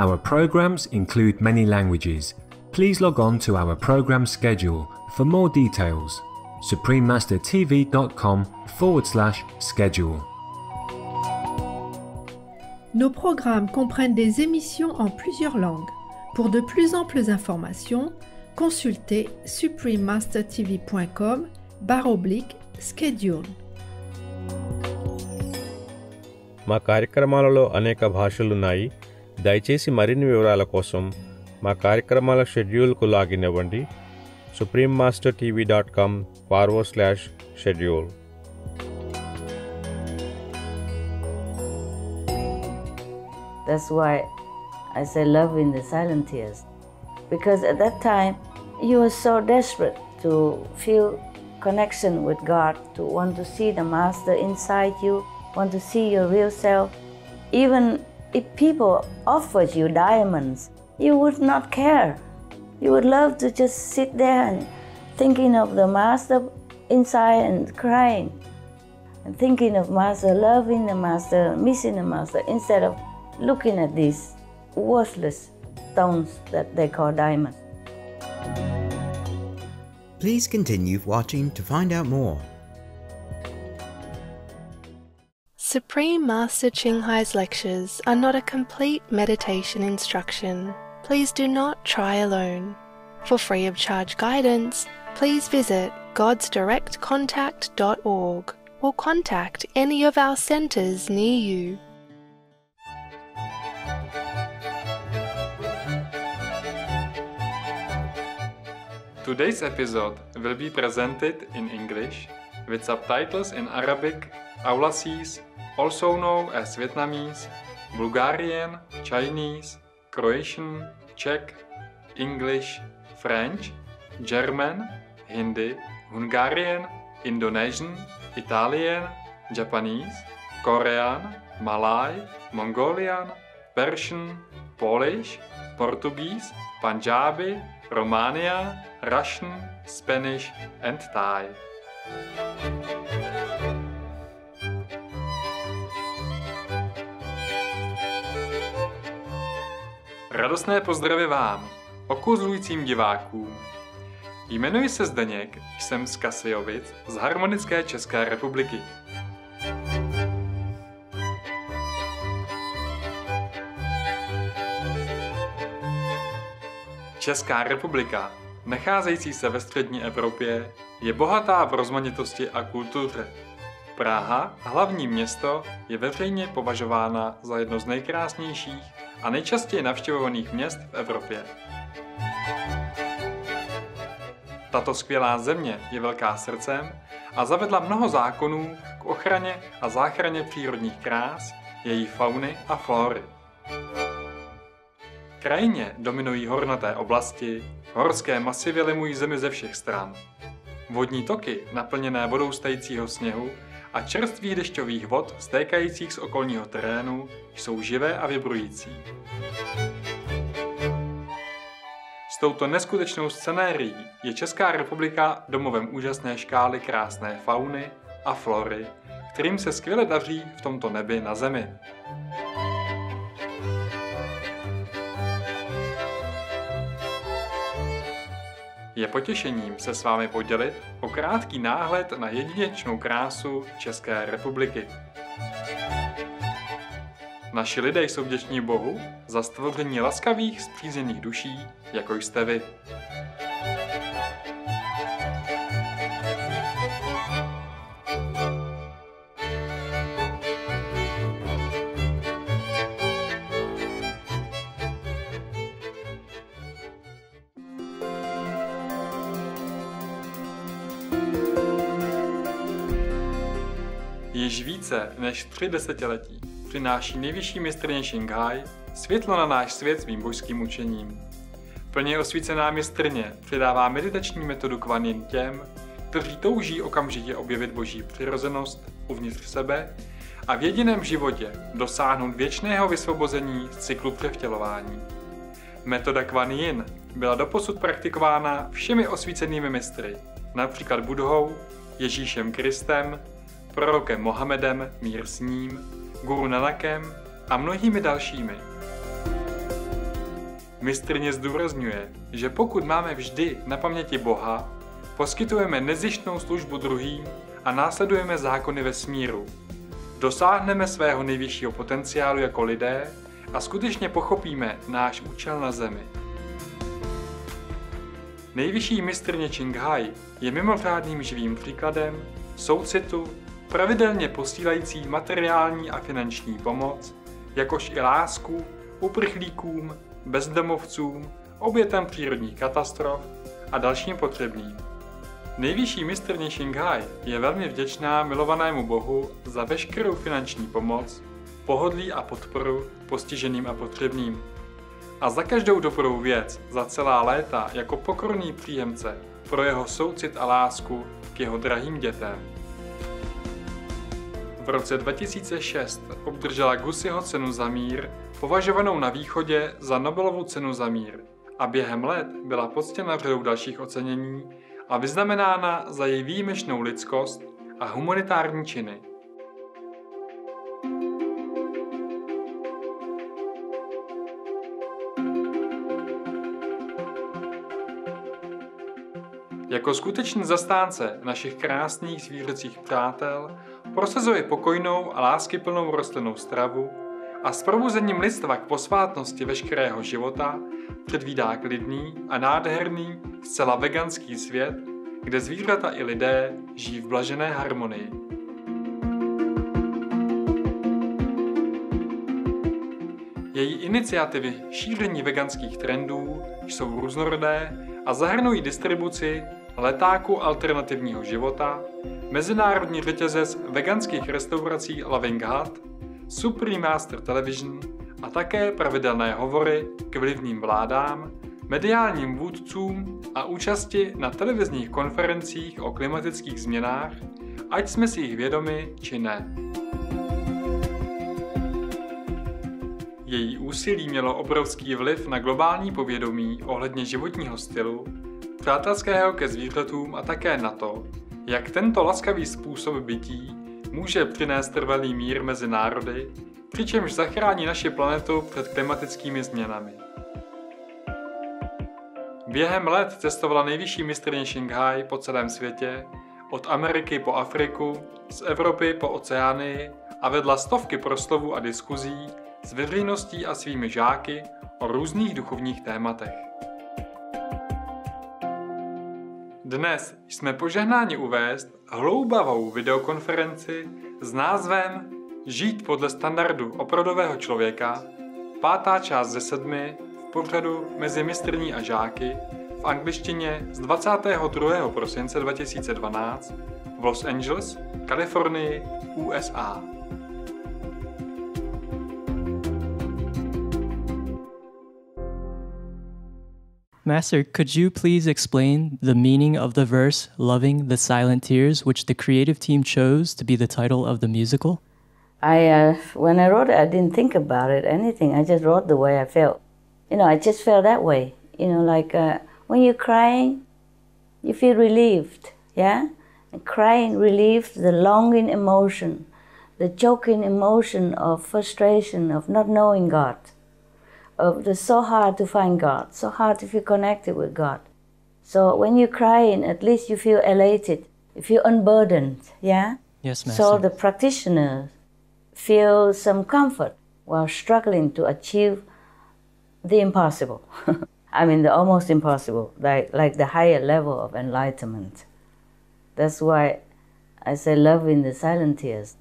Our programs include many languages. Please log on to our program schedule for more details. suprememastertv.com/schedule. Nos programmes comprennent des émissions en plusieurs langues. Pour de plus amples informations, consultez suprememastertv.com/schedule. మా కార్యక్రమాలలో అనేక భాషలున్నాయి. దయచేసి మరిన్ని వివరాల కోసం మా కార్యక్రమాల షెడ్యూల్కు login అవ్వండి. suprememastertv.com/schedule. That's why I say love in the silent tears. Because at that time, you were so desperate to feel connection with God, to want to see the Master inside you, want to see your real self. Even if people offered you diamonds, you would not care. You would love to just sit there and thinking of the Master inside and crying. And thinking of Master, loving the Master, missing the Master, instead of looking at these worthless stones that they call diamonds. Please continue watching to find out more. Supreme Master Ching Hai's lectures are not a complete meditation instruction. Please do not try alone. For free of charge guidance, please visit godsdirectcontact.org or contact any of our centers near you. Today's episode will be presented in English with subtitles in Arabic, Aulacese, also known as Vietnamese, Bulgarian, Chinese, Croatian, Czech, English, French, German, Hindi, Hungarian, Indonesian, Italian, Japanese, Korean, Malay, Mongolian, Persian, Polish, Portuguese, Punjabi, Romania, Russian, Spanish and Thai. Radostné pozdravy vám, okuzlujícím divákům. Jmenuji se Zdeněk, jsem z Kasiovic z harmonické České republiky. Česká republika, nacházející se ve střední Evropě, je bohatá v rozmanitosti a kultuře. Praha, hlavní město, je veřejně považována za jedno z nejkrásnějších a nejčastěji navštěvovaných měst v Evropě. Tato skvělá země je velká srdcem a zavedla mnoho zákonů k ochraně a záchraně přírodních krás, její fauny a flóry. V krajině dominují hornaté oblasti, horské masivy limují zemi ze všech stran. Vodní toky, naplněné vodou z tajícího sněhu a čerstvých dešťových vod stékajících z okolního terénu, jsou živé a vibrující. S touto neskutečnou scenérií je Česká republika domovem úžasné škály krásné fauny a flory, kterým se skvěle daří v tomto nebi na zemi. Je potěšením se s vámi podělit o krátký náhled na jedinečnou krásu České republiky. Naši lidé jsou vděční Bohu za stvoření laskavých, spřízněných duší, jako jste vy. Již více než 3 desetiletí přináší nejvyšší mistryně Ching Hai světlo na náš svět svým božským učením. Plně osvícená mistryně předává meditační metodu Kuan Yin těm, kteří touží okamžitě objevit boží přirozenost uvnitř sebe a v jediném životě dosáhnout věčného vysvobození z cyklu převtělování. Metoda Kuan Yin byla doposud praktikována všemi osvícenými mistry, například Budhou, Ježíšem Kristem, prorokem Mohamedem, mír s ním, Guru Nanakem a mnohými dalšími. Mistrně zdůrazňuje, že pokud máme vždy na paměti Boha, poskytujeme nezištnou službu druhým a následujeme zákony vesmíru. Dosáhneme svého nejvyššího potenciálu jako lidé a skutečně pochopíme náš účel na zemi. Nejvyšší mistrně Ching je mimořádným živým příkladem soucitu, pravidelně posílající materiální a finanční pomoc, jakož i lásku uprchlíkům, bezdomovcům, obětem přírodních katastrof a dalším potřebným. Nejvyšší mistrně Ching je velmi vděčná milovanému Bohu za veškerou finanční pomoc, pohodlí a podporu postiženým a potřebným. A za každou dobrou věc za celá léta jako pokorný příjemce pro jeho soucit a lásku k jeho drahým dětem. V roce 2006 obdržela Gusiho cenu za mír, považovanou na východě za Nobelovu cenu za mír, a během let byla poctěna řadou dalších ocenění a vyznamenána za její výjimečnou lidskost a humanitární činy. Jako skutečný zastánce našich krásných zvířecích přátel prosazuje pokojnou a láskyplnou rostlinnou stravu a s probuzením lidstva k posvátnosti veškerého života předvídá klidný a nádherný, zcela veganský svět, kde zvířata i lidé žijí v blažené harmonii. Její iniciativy šíření veganských trendů jsou různorodé a zahrnují distribuci letáku alternativního života, mezinárodní řetězec veganských restaurací Loving Hut, Supreme Master Television a také pravidelné hovory k vlivným vládám, mediálním vůdcům a účasti na televizních konferencích o klimatických změnách, ať jsme si jich vědomi či ne. Její úsilí mělo obrovský vliv na globální povědomí ohledně životního stylu, přátelského ke zvířatům a také na to, jak tento laskavý způsob bytí může přinést trvalý mír mezi národy, přičemž zachrání naši planetu před klimatickými změnami. Během let cestovala nejvyšší mistrně Ching po celém světě, od Ameriky po Afriku, z Evropy po Oceánii a vedla stovky proslovů a diskuzí s veřejností a svými žáky o různých duchovních tématech. Dnes jsme požehnáni uvést hloubavou videokonferenci s názvem Žít podle standardu opravdového člověka, 5. část ze 7 v pořadu Mezi mistrní a žáky v angličtině z 22. prosince 2012 v Los Angeles, Kalifornii, USA. Master, could you please explain the meaning of the verse, Loving the Silent Tears, which the creative team chose to be the title of the musical? When I wrote it, I didn't think about it, anything. I just wrote the way I felt. I just felt that way. Like when you're crying, you feel relieved, yeah? And crying relieves the longing emotion, the choking emotion of frustration, of not knowing God. It's so hard to find God, so hard to feel connected with God. So when you're crying, at least you feel elated, you feel unburdened, yeah? Yes, Master. So the practitioner feels some comfort while struggling to achieve the impossible. The almost impossible, like the higher level of enlightenment. That's why I say love in the silent tears.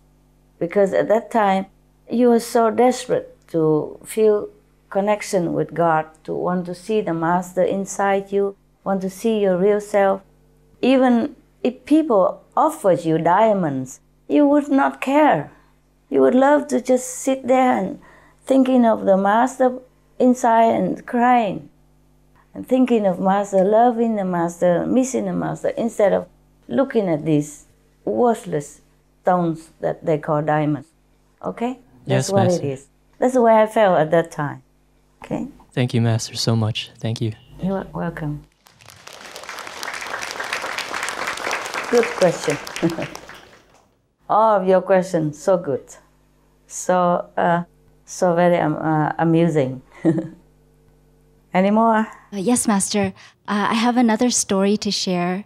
Because at that time, you were so desperate to feel connection with God, to want to see the Master inside you, want to see your real self. Even if people offered you diamonds, you would not care. You would love to just sit there and thinking of the Master inside and crying. And thinking of Master, loving the Master, missing the Master, instead of looking at these worthless stones that they call diamonds. Okay? That's Yes, what Master. it is. That's the way I felt at that time. Okay? Thank you, Master, so much. Thank you. You're welcome. Good question. All of your questions, so good. So very amusing. Any more? Yes, Master. I have another story to share.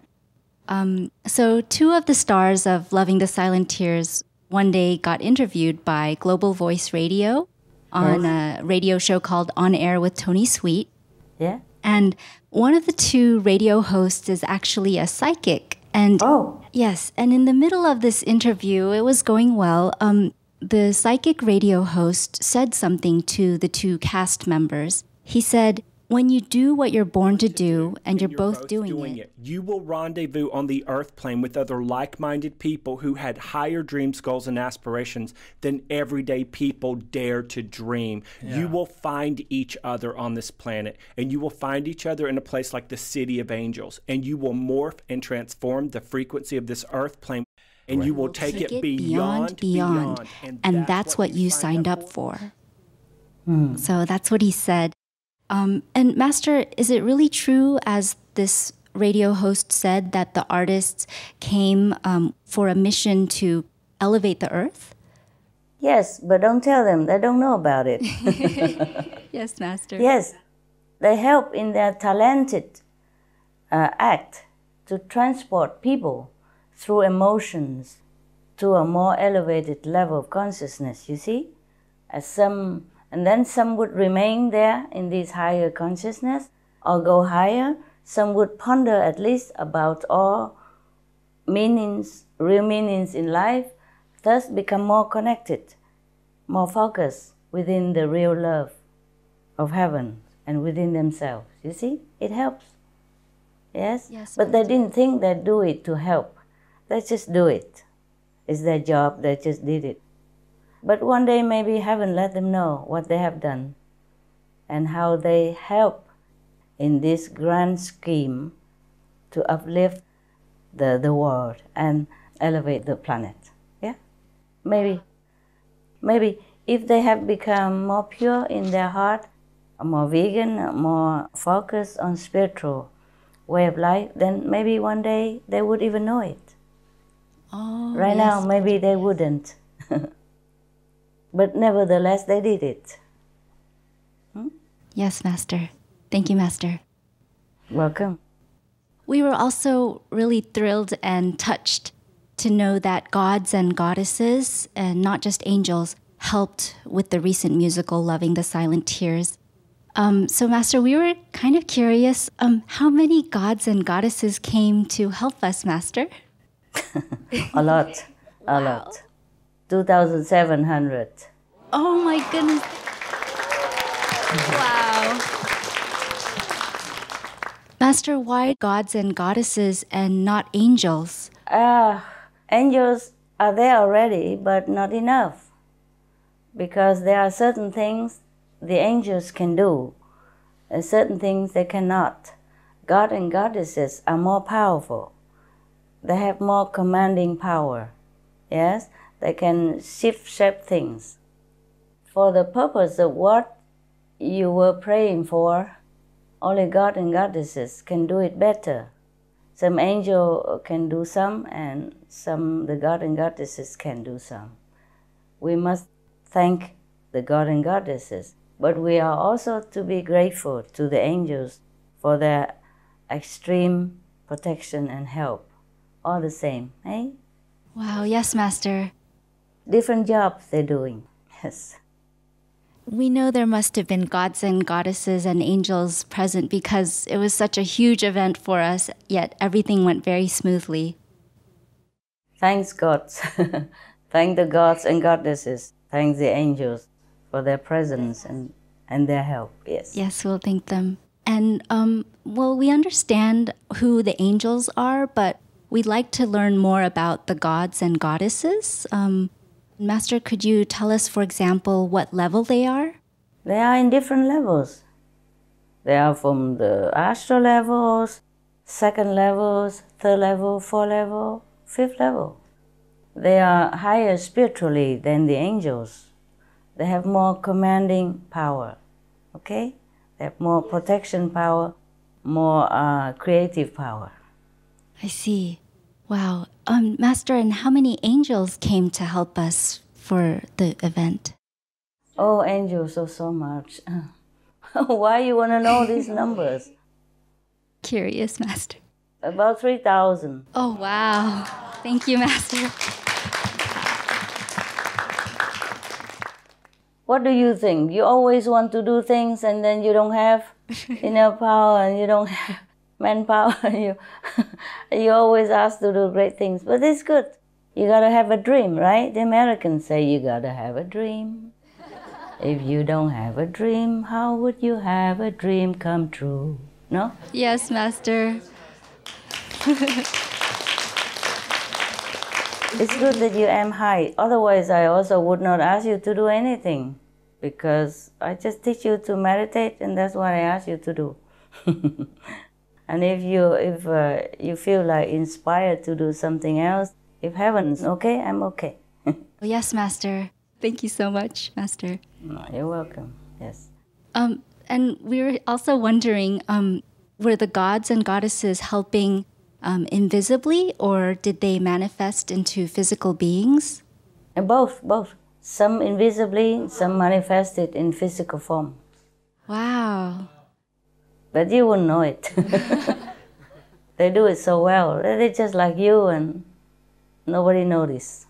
So two of the stars of Loving the Silent Tears one day got interviewed by Global Voice Radio on a radio show called On Air with Tony Sweet. Yeah. And one of the two radio hosts is actually a psychic. And yes, and in the middle of this interview, it was going well. The psychic radio host said something to the two cast members. He said, when you do what you're born to do and you're both doing it, you will rendezvous on the earth plane with other like-minded people who had higher dreams, goals, and aspirations than everyday people dare to dream. Yeah. You will find each other on this planet, and you will find each other in a place like the City of Angels, and you will morph and transform the frequency of this earth plane, and you will take it beyond. And that's what you signed up for. So that's what he said. And Master, is it really true, as this radio host said, that the artists came for a mission to elevate the earth? Yes, but don't tell them. They don't know about it. Yes, Master. Yes, they help in their talented act to transport people through emotions to a more elevated level of consciousness, you see? And then some would remain there in this higher consciousness or go higher. Some would ponder at least about all meanings, real meanings in life, thus become more connected, more focused within the real love of heaven and within themselves. You see, it helps. Yes? Yes, but they didn't think they'd do it to help. They just do it. It's their job, they just did it. But one day maybe heaven let them know what they have done and how they help in this grand scheme to uplift the world and elevate the planet. Yeah? Maybe if they have become more pure in their heart, more vegan, more focused on spiritual way of life, then maybe one day they would even know it. Right now, maybe they wouldn't. But nevertheless, they did it. Yes, Master. Thank you, Master. Welcome. We were also really thrilled and touched to know that gods and goddesses, and not just angels, helped with the recent musical Loving the Silent Tears. So, Master, we were kind of curious, how many gods and goddesses came to help us, Master? A lot. 2,700. Oh my goodness. Wow. Master, why gods and goddesses and not angels? Angels are there already, but not enough. Because there are certain things the angels can do, and certain things they cannot. God and goddesses are more powerful. They have more commanding power. Yes? They can shape things. For the purpose of what you were praying for, only God and goddesses can do it better. Some angel can do some, and the God and goddesses can do some. We must thank the God and goddesses, but we are also to be grateful to the angels for their extreme protection and help. All the same, eh? Wow, yes, Master. Different jobs they're doing, yes. We know there must have been gods and goddesses and angels present because it was such a huge event for us, yet everything went very smoothly. Thanks, God. Thank the gods and goddesses. Thank the angels for their presence and their help, yes. Yes, we'll thank them. And, well, we understand who the angels are, but we'd like to learn more about the gods and goddesses. Master, could you tell us, for example, what level they are? They are in different levels. They are from the astral levels, second levels, third level, fourth level, fifth level. They are higher spiritually than the angels. They have more commanding power, okay? They have more protection power, more creative power. I see. Wow. Master, and how many angels came to help us for the event? Oh, angels, so much. Why you want to know these numbers? Curious, Master. About 3,000. Oh, wow. Thank you, Master. What do you think? You always want to do things and then you don't have inner power and you don't have manpower. You always ask to do great things, but it's good. You gotta have a dream, right? The Americans say you gotta have a dream. If you don't have a dream, how would you have a dream come true? No? Yes, Master. It's good that you aim high. Otherwise, I also would not ask you to do anything, because I just teach you to meditate, and that's what I ask you to do. And if you feel like inspired to do something else, if heaven's okay, I'm okay. Yes, Master. Thank you so much, Master. No, you're welcome. Yes. And we were also wondering, were the gods and goddesses helping invisibly, or did they manifest into physical beings? Both. Some invisibly, some manifested in physical form. Wow. But you wouldn't know it. They do it so well. They're just like you and nobody noticed.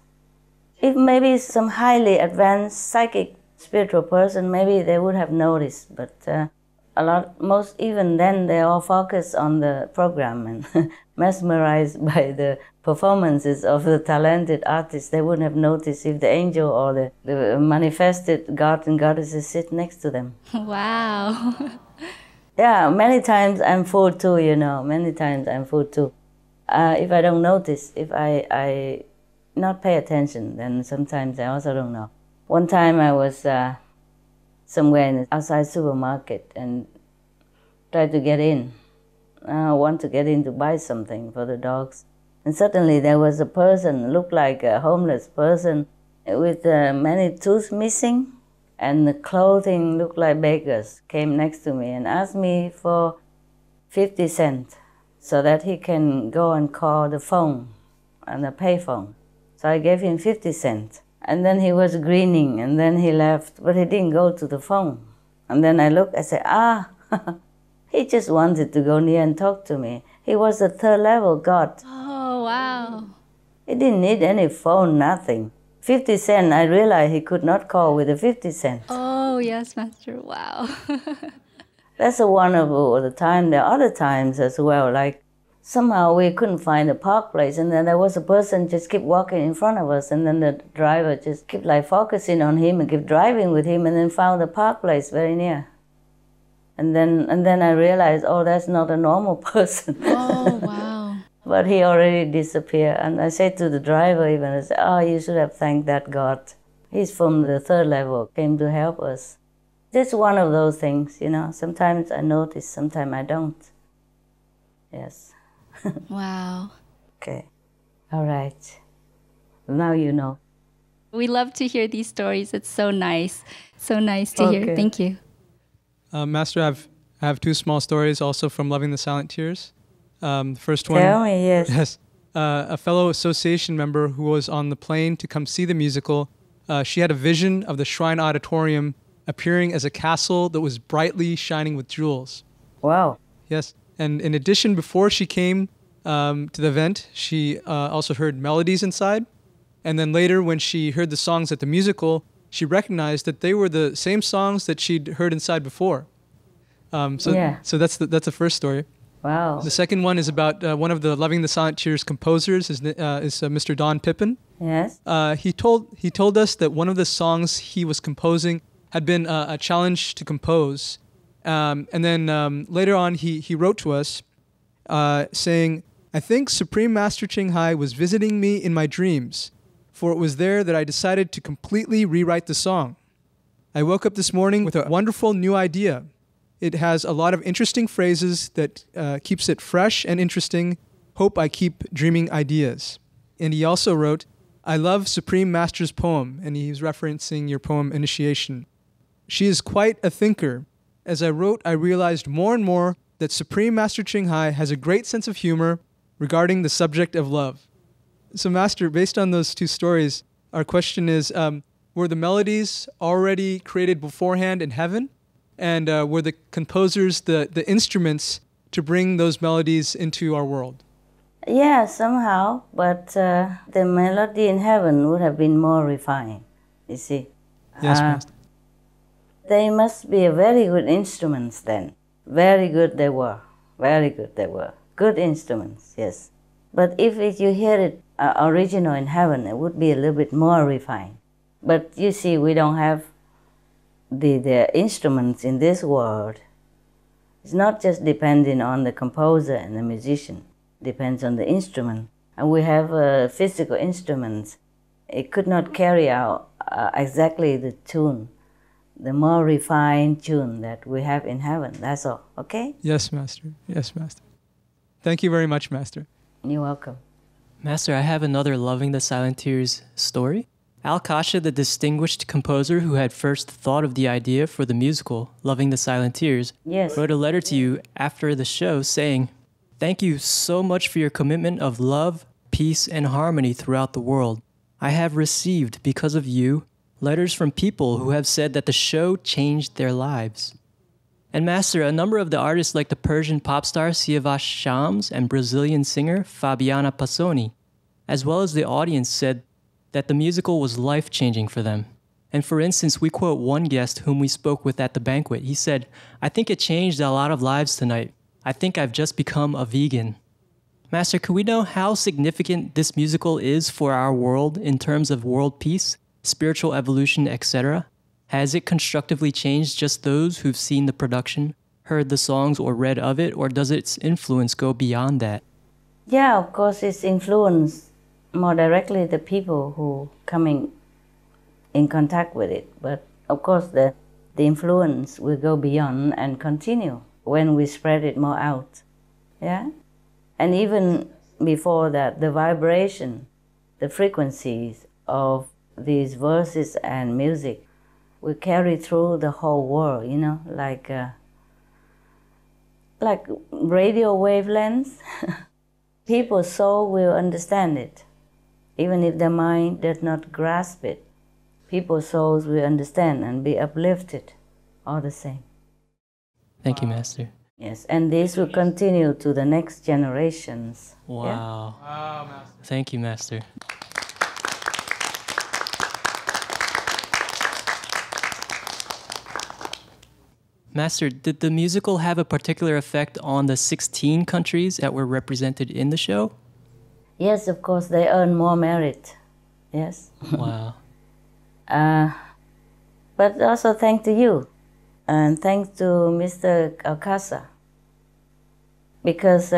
If maybe some highly advanced psychic spiritual person, maybe they would have noticed. But even then, they're all focused on the program and mesmerized by the performances of the talented artists. They wouldn't have noticed if the angel or the manifested god and goddesses sit next to them. Wow. Yeah, many times I'm fooled too, Many times I'm fooled too. If I don't notice, if I not pay attention, then sometimes I also don't know. One time I was somewhere in the outside supermarket and tried to get in. I want to get in to buy something for the dogs. And suddenly there was a person, looked like a homeless person, with many teeth missing, and the clothing looked like beggars, came next to me and asked me for 50 cents so that he can go and call the phone and the payphone. So I gave him 50 cents. And then he was grinning, and then he left, but he didn't go to the phone. And then I looked, I said, he just wanted to go near and talk to me. He was a third level god. Oh, wow. He didn't need any phone, nothing. 50 cents, I realized he could not call with the 50 cents. Oh, yes, Master. Wow. That's one of the time. There are other times as well, like somehow we couldn't find a park place, and then there was a person just keep walking in front of us, and then the driver just kept like focusing on him and kept driving with him, and then found a park place very near. And then I realized, oh, that's not a normal person. Oh, wow. But he already disappeared. And I said to the driver even, I said, oh, you should have thanked that God. He's from the third level, came to help us. That's one of those things, Sometimes I notice, sometimes I don't. Yes. Wow. Okay. All right. Now you know. We love to hear these stories. It's so nice. So nice to hear. Thank you. Master, I have two small stories also from Loving the Silent Tears. The first one. Tell me, yes. Yes. A fellow association member who was on the plane to come see the musical, she had a vision of the Shrine Auditorium appearing as a castle that was brightly shining with jewels. Wow. Yes. And in addition, before she came to the event, she also heard melodies inside. And then later, when she heard the songs at the musical, she recognized that they were the same songs that she'd heard inside before. So that's the first story. Wow. The second one is about one of the Loving the Silent Tears composers, is Mr. Don Pippin. Yes. He told us that one of the songs he was composing had been a challenge to compose. And then later on, he wrote to us saying, I think Supreme Master Ching Hai was visiting me in my dreams, for it was there that I decided to completely rewrite the song. I woke up this morning with a wonderful new idea. It has a lot of interesting phrases that keeps it fresh and interesting. Hope I keep dreaming ideas. And he also wrote, I love Supreme Master's poem, and he's referencing your poem, Initiation. She is quite a thinker. As I wrote, I realized more and more that Supreme Master Ching Hai has a great sense of humor regarding the subject of love. So Master, based on those two stories, our question is, were the melodies already created beforehand in heaven? and were the composers the instruments to bring those melodies into our world? Yeah, somehow, but the melody in heaven would have been more refined, you see. Yes, Master. They must be very good instruments then. Very good they were. Very good they were. Good instruments, yes. But if you hear it original in heaven, it would be a little bit more refined. But you see, we don't have the instruments in this world. It's not just depending on the composer and the musician. It depends on the instrument. And we have physical instruments. It could not carry out exactly the tune, the more refined tune that we have in heaven. That's all, okay? Yes, Master. Yes, Master. Thank you very much, Master. You're welcome. Master, I have another Loving the Silent Tears story. Al Kasha, the distinguished composer who had first thought of the idea for the musical Loving the Silent Tears, yes, wrote a letter to you after the show saying, "Thank you so much for your commitment of love, peace, and harmony throughout the world. I have received, because of you, letters from people who have said that the show changed their lives." And Master, a number of the artists like the Persian pop star Siavash Shams and Brazilian singer Fabiana Passoni, as well as the audience, said that the musical was life-changing for them. And for instance, we quote one guest whom we spoke with at the banquet. He said, "I think it changed a lot of lives tonight. I think I've just become a vegan." Master, could we know how significant this musical is for our world in terms of world peace, spiritual evolution, etc.? Has it constructively changed just those who've seen the production, heard the songs, or read of it, or does its influence go beyond that? Yeah, of course, it's influenced more directly the people who coming in contact with it. But of course, the influence will go beyond and continue when we spread it more out. Yeah, and even before that, the vibration, the frequencies of these verses and music will carry through the whole world. You know, like radio wavelengths. People's soul will understand it. Even if their mind does not grasp it, people's souls will understand and be uplifted all the same. Thank you, Master. Yes, and this will continue to the next generations. Wow. Yeah? Wow, Master. Thank you, Master. Master, did the musical have a particular effect on the 16 countries that were represented in the show? Yes, of course, they earn more merit. Yes. Wow. But also thanks to you, and thanks to Mr. Alcasa, because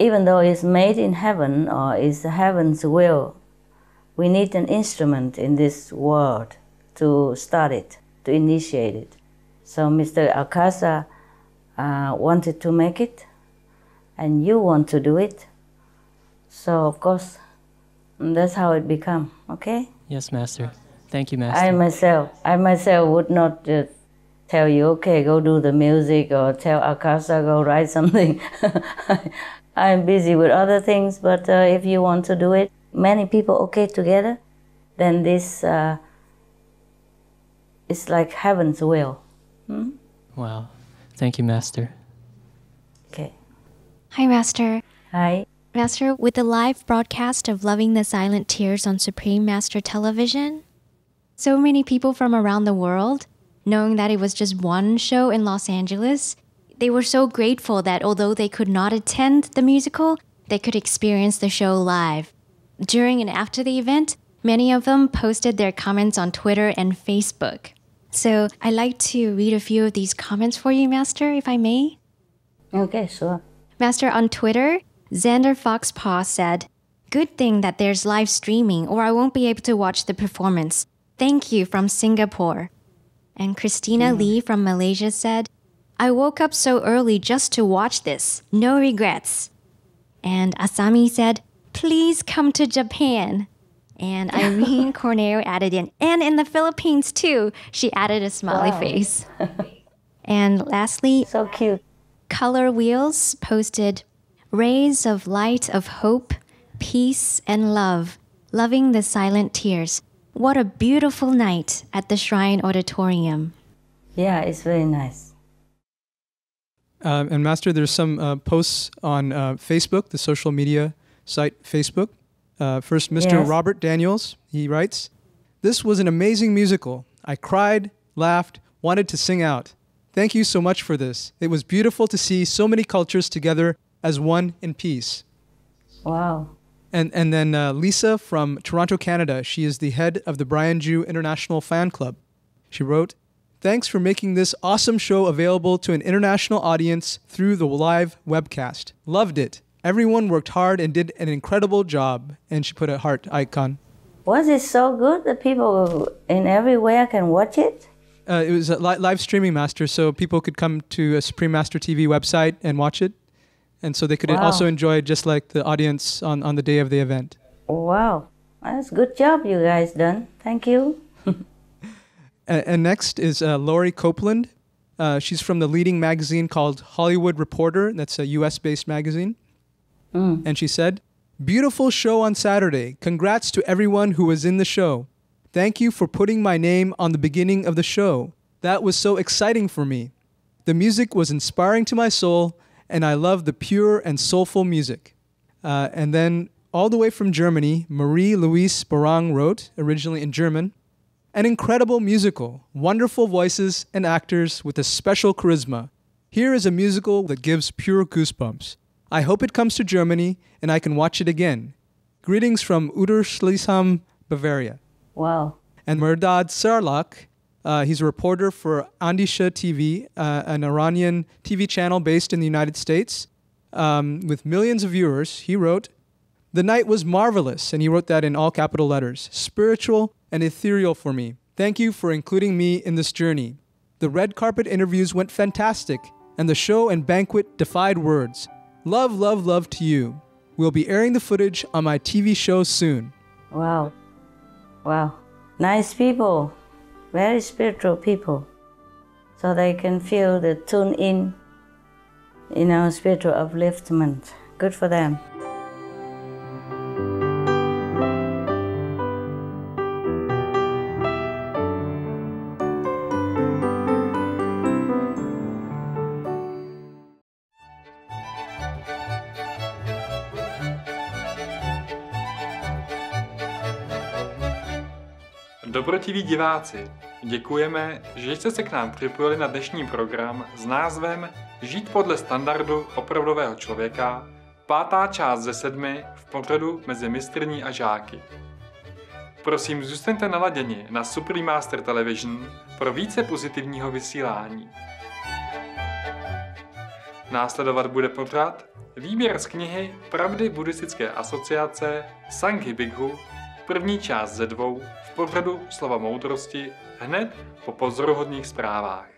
even though it's made in heaven or it's heaven's will, we need an instrument in this world to start it, to initiate it. So Mr. Alcasa wanted to make it, and you want to do it. So of course, that's how it become. Okay? Yes, Master. Thank you, Master. I myself would not just tell you, okay, go do the music, or tell Alcasa, go write something. I'm busy with other things, but if you want to do it, many people okay together, then this is like heaven's will. Hmm? Wow. Thank you, Master. Okay. Hi, Master. Hi. Master, with the live broadcast of Loving the Silent Tears on Supreme Master Television, so many people from around the world, knowing that it was just one show in Los Angeles, they were so grateful that although they could not attend the musical, they could experience the show live. During and after the event, many of them posted their comments on Twitter and Facebook. So I'd like to read a few of these comments for you, Master, if I may. Okay, sure. Master, on Twitter, Xander Foxpaw said, "Good thing that there's live streaming or I won't be able to watch the performance. Thank you from Singapore." And Christina Lee from Malaysia said, "I woke up so early just to watch this. No regrets." And Asami said, "Please come to Japan." And Irene Corneo added in, "And in the Philippines too." She added a smiley face. And lastly, so cute. Color Wheels posted, "Rays of light of hope, peace, and love, loving the silent tears. What a beautiful night at the Shrine Auditorium." Yeah, it's very nice. And Master, there's some posts on Facebook, the social media site Facebook. First, Mr. Yes. Robert Daniels, he writes, "This was an amazing musical. I cried, laughed, wanted to sing out. Thank you so much for this. It was beautiful to see so many cultures together as one in peace." Wow. And then Lisa from Toronto, Canada, she is the head of the Brian Jew International Fan Club. She wrote, "Thanks for making this awesome show available to an international audience through the live webcast. Loved it. Everyone worked hard and did an incredible job." And she put a heart icon. Was it so good that people in everywhere can watch it? It was a live streaming, Master, so people could come to a Supreme Master TV website and watch it. And so they could also enjoy it just like the audience on the day of the event. Wow. That's a good job you guys done. Thank you. And next is Lori Copeland. She's from the leading magazine called Hollywood Reporter. That's a US-based magazine. And she said, "Beautiful show on Saturday. Congrats to everyone who was in the show. Thank you for putting my name on the beginning of the show. That was so exciting for me. The music was inspiring to my soul, and I love the pure and soulful music." And then all the way from Germany, Marie-Louise Barang wrote, originally in German, "An incredible musical, wonderful voices and actors with a special charisma. Here is a musical that gives pure goosebumps. I hope it comes to Germany and I can watch it again. Greetings from Uderschlesheim, Bavaria." Wow. And Mehrdad Sarlak, he's a reporter for Andisha TV, an Iranian TV channel based in the United States, with millions of viewers. He wrote, "The night was marvelous," and he wrote that in all capital letters, "spiritual and ethereal for me. Thank you for including me in this journey. The red carpet interviews went fantastic, and the show and banquet defied words. Love, love, love to you. We'll be airing the footage on my TV show soon." Wow. Wow. Nice people. Very spiritual people. So they can feel the tune in, spiritual upliftment. Good for them. Dobrotiví diváci, děkujeme, že jste se k nám připojili na dnešní program s názvem Žít podle standardu opravdového člověka, 5. část ze 7 v pořadu mezi mistrní a žáky. Prosím, zůstaňte naladěni na Supreme Master Television pro více pozitivního vysílání. Následovat bude pořad výběr z knihy Pravdy buddhistické asociace Sanghy Bhikkhu, první část ze 2 v pořadu Slova moudrosti hned po pozoruhodných zprávách.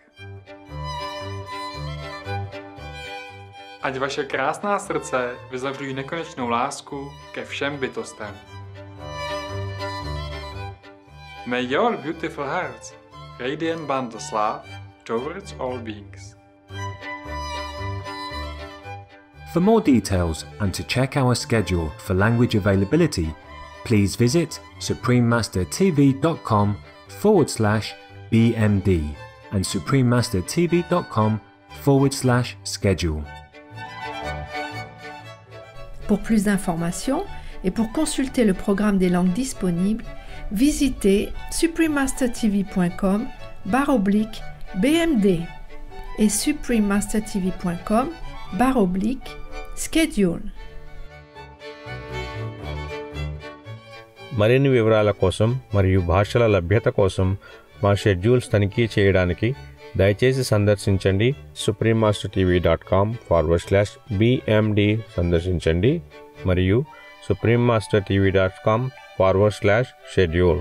Ať vaše krásná srdce vyzařují nekonečnou lásku ke všem bytostem. May your beautiful hearts radiant boundless love towards all beings. For more details and to check our schedule for language availability, please visit suprememastertv.com/BMD and suprememastertv.com/schedule. Pour plus d'informations et pour consulter le programme des langues disponibles, visitez suprememastertv.com/BMD et suprememastertv.com/schedule. మరిన్ని వివరాల కోసం మరియు భాషల లభ్యత కోసం మా schedules తనిఖీ చేయడానికి దయచేసి సందర్శించండి suprememastertv.com/BMD సందర్శించండి మరియు suprememastertv.com/schedule.